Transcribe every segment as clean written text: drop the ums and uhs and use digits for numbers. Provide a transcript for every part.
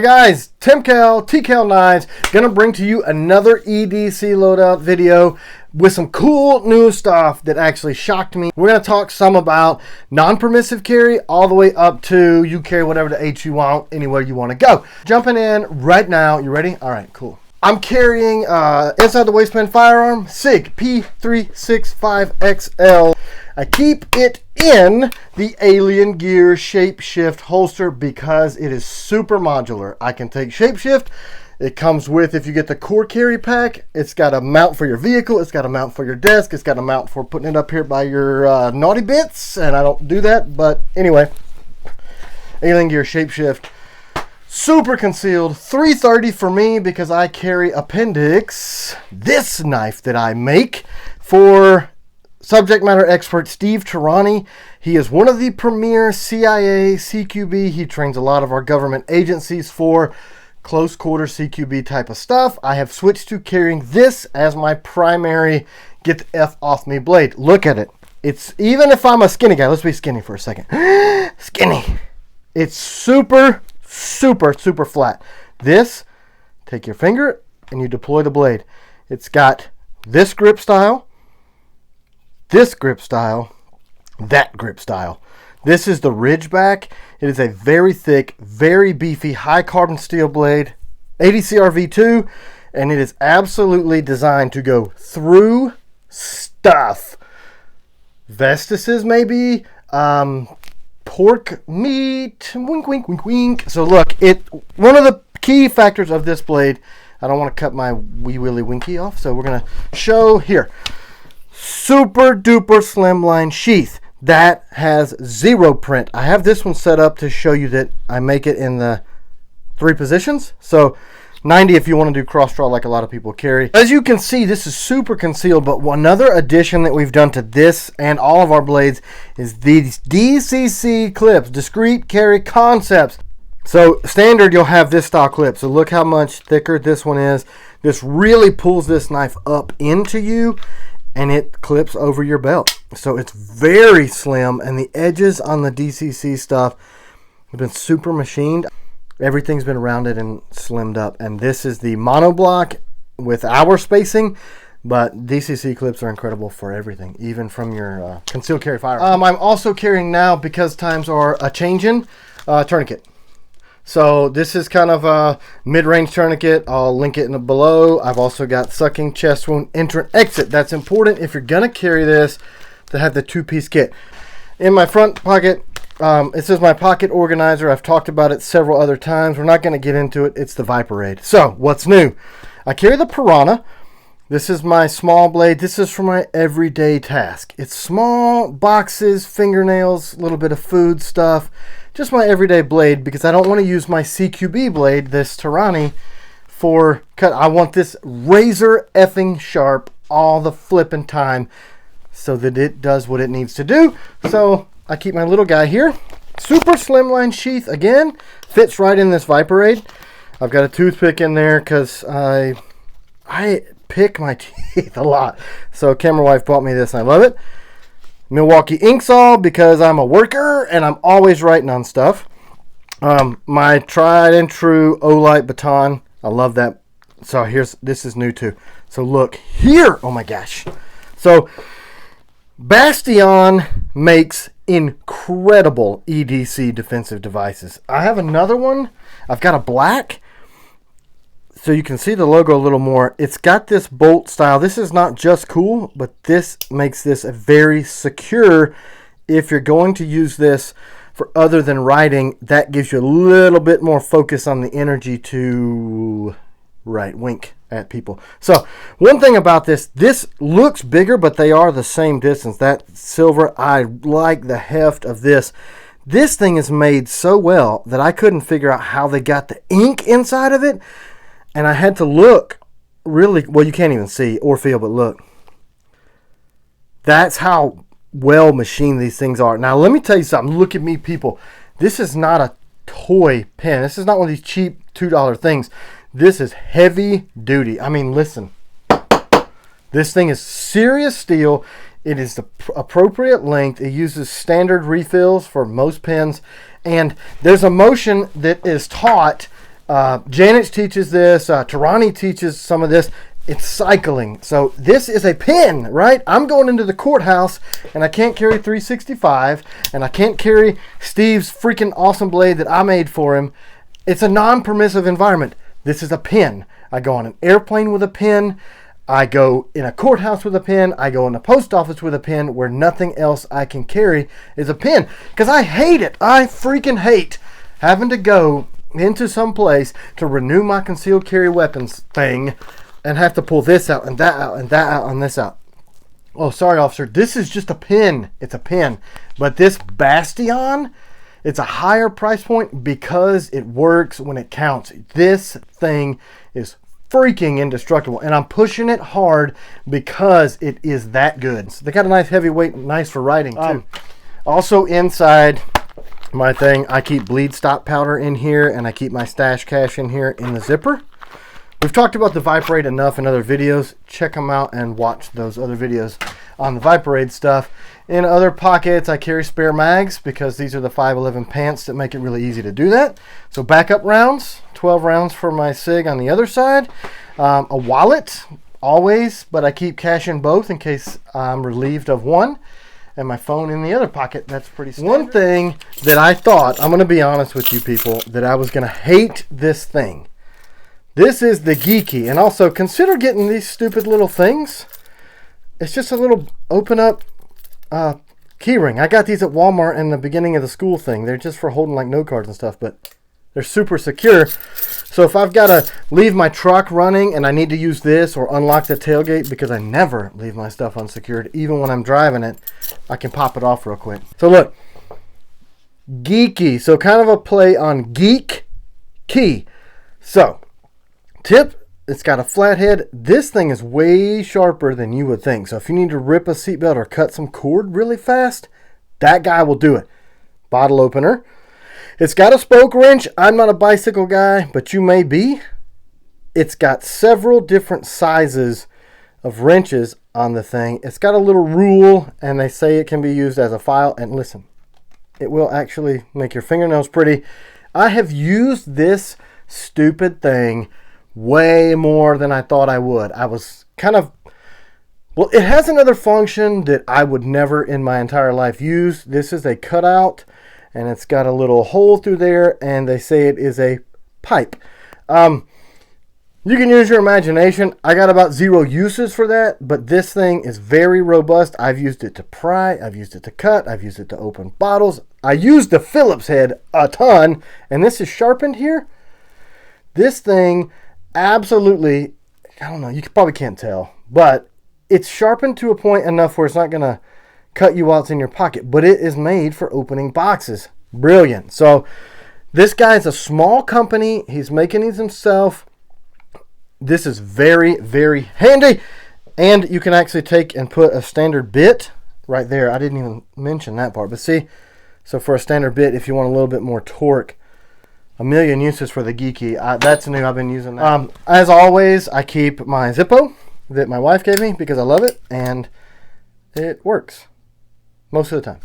Hey guys, TCal Knives, gonna bring to you another EDC loadout video with some cool new stuff that actually shocked me. We're gonna talk some about non-permissive carry all the way up to you carry whatever the H you want, anywhere you wanna go. Jumping in right now, you ready? All right, cool. I'm carrying inside the waistband firearm, Sig P365XL. I keep it in the Alien Gear Shapeshift holster because it is super modular. I can take Shapeshift. It comes with, if you get the core carry pack, it's got a mount for your vehicle, it's got a mount for your desk, it's got a mount for putting it up here by your naughty bits, and I don't do that, but anyway. Alien Gear Shapeshift. Super concealed, 330 for me because I carry Appendix, this knife that I make for subject matter expert Steve Tarani. He is one of the premier CIA CQB. He trains a lot of our government agencies for close quarter CQB type of stuff. I have switched to carrying this as my primary get the F off me blade. Look at it. It's, even if I'm a skinny guy, let's be skinny for a second. Skinny. It's super flat. This, take your finger and you deploy the blade. It's got this grip style, this grip style, that grip style. This is the Ridgeback. It is a very thick, very beefy, high carbon steel blade, ADCR V2, and it is absolutely designed to go through stuff. Vestices maybe, pork meat, wink, wink, wink, wink. So look, one of the key factors of this blade, I don't want to cut my wee willy winky off, so we're going to show here. Super duper slimline sheath that has zero print. I have this one set up to show you that I make it in the 3 positions. So 90 if you want to do cross draw like a lot of people carry. As you can see, this is super concealed, but another addition that we've done to this and all of our blades is these DCC clips, discrete carry concepts. So standard, you'll have this style clip. So look how much thicker this one is. This really pulls this knife up into you and it clips over your belt. So it's very slim, and the edges on the DCC stuff have been super machined. Everything's been rounded and slimmed up, and this is the monoblock with our spacing, but DCC clips are incredible for everything, even from your concealed carry firearm. I'm also carrying now, because times are a-changin', tourniquet. So this is kind of a mid-range tourniquet. I'll link it below. I've also got sucking, chest wound, entrant, exit. That's important if you're gonna carry this to have the 2-piece kit. In my front pocket, it says my pocket organizer. I've talked about it several other times. We're not going to get into it. It's the Viperade. So what's new? I carry the Piranha. This is my small blade. This is for my everyday task. It's small boxes, fingernails, a little bit of food stuff. Just my everyday blade, because I don't want to use my CQB blade, this Tarani, for cut. I want this razor effing sharp all the flipping time so that it does what it needs to do. So I keep my little guy here. Super slimline sheath again. Fits right in this Viperade. I've got a toothpick in there because I pick my teeth a lot. So camera wife bought me this and I love it. Milwaukee Ink Zaw because I'm a worker and I'm always writing on stuff. My tried and true Olight Baton. I love that. So this is new too. So look here. Oh my gosh. So Bastion makes incredible EDC defensive devices. I have another one. I've got a black, so you can see the logo a little more. It's got this bolt style. This is not just cool, but this makes this a very secure. If you're going to use this for other than writing, that gives you a little bit more focus on the energy to wink at people. So one thing about this looks bigger, but they are the same distance. That silver, I like the heft of this. This thing is made so well that I couldn't figure out how they got the ink inside of it, and I had to look really well. You can't even see or feel, but look, that's how well machined these things are. Now let me tell you something. Look at me, people. This is not a toy pen. This is not one of these cheap $2 things. This is heavy duty. I mean, listen. This thing is serious steel. It is the appropriate length. It uses standard refills for most pens. And there's a motion that is taught Janet teaches this. Tarani teaches some of this. It's cycling. So this is a pin, right? I'm going into the courthouse and I can't carry 365 and I can't carry Steve's freaking awesome blade that I made for him. It's a non-permissive environment. This is a pin. I go on an airplane with a pin. I go in a courthouse with a pin. I go in the post office with a pin where nothing else I can carry is a pin. Because I hate it. I freaking hate having to go into some place to renew my concealed carry weapons thing and have to pull this out and that out and that out and this out. Oh, sorry, officer. This is just a pin. It's a pin. But this Bastion, it's a higher price point because it works when it counts. This thing is freaking indestructible. And I'm pushing it hard because it is that good. So they got a nice heavyweight, nice for riding too. Also inside my thing, I keep bleed stop powder in here and I keep my stash cash in here in the zipper. We've talked about the Viperade enough in other videos. Check them out and watch those other videos on the Viperade stuff. In other pockets, I carry spare mags because these are the 511 pants that make it really easy to do that. So backup rounds, 12 rounds for my Sig on the other side. A wallet, always, but I keep cash in both in case I'm relieved of one. And my phone in the other pocket. That's pretty standard. One thing that I thought, I'm going to be honest with you people, that I was going to hate this thing. This is the Geeky, and also consider getting these stupid little things. It's just a little open up key ring. I got these at Walmart in the beginning of the school thing. They're just for holding like note cards and stuff, but they're super secure. So if I've got to leave my truck running and I need to use this or unlock the tailgate, because I never leave my stuff unsecured, even when I'm driving it, I can pop it off real quick. So look, Geeky. So kind of a play on geek key. So tip, it's got a flat head. This thing is way sharper than you would think. So if you need to rip a seatbelt or cut some cord really fast, that guy will do it. Bottle opener. It's got a spoke wrench. I'm not a bicycle guy, but you may be. It's got several different sizes of wrenches on the thing. It's got a little rule, and they say it can be used as a file. And listen, it will actually make your fingernails pretty. I have used this stupid thing way more than I thought I would. I was kind of, well, it has another function that I would never in my entire life use. This is a cutout, and it's got a little hole through there, and they say it is a pipe. You can use your imagination. I got about 0 uses for that, but this thing is very robust. I've used it to pry, I've used it to cut, I've used it to open bottles. I used the Phillips head a ton, and this is sharpened here. This thing absolutely, I don't know, you probably can't tell, but it's sharpened to a point enough where it's not going to cut you while it's in your pocket, but it is made for opening boxes. Brilliant. So this guy is a small company. He's making these himself. This is very, very handy, and you can actually take and put a standard bit right there. I didn't even mention that part, but see, so for a standard bit, if you want a little bit more torque, a million uses for the Geeky. That's new. I've been using that. As always, I keep my Zippo that my wife gave me because I love it, and it works most of the time.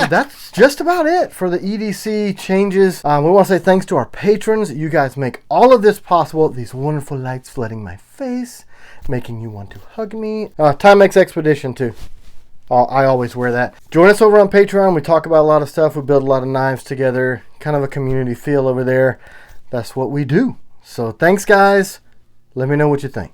That's just about it for the EDC changes. We want to say thanks to our patrons. You guys make all of this possible. These wonderful lights flooding my face, making you want to hug me. Timex Expedition too. I always wear that. Join us over on Patreon. We talk about a lot of stuff. We build a lot of knives together. Kind of a community feel over there. That's what we do. So thanks, guys. Let me know what you think.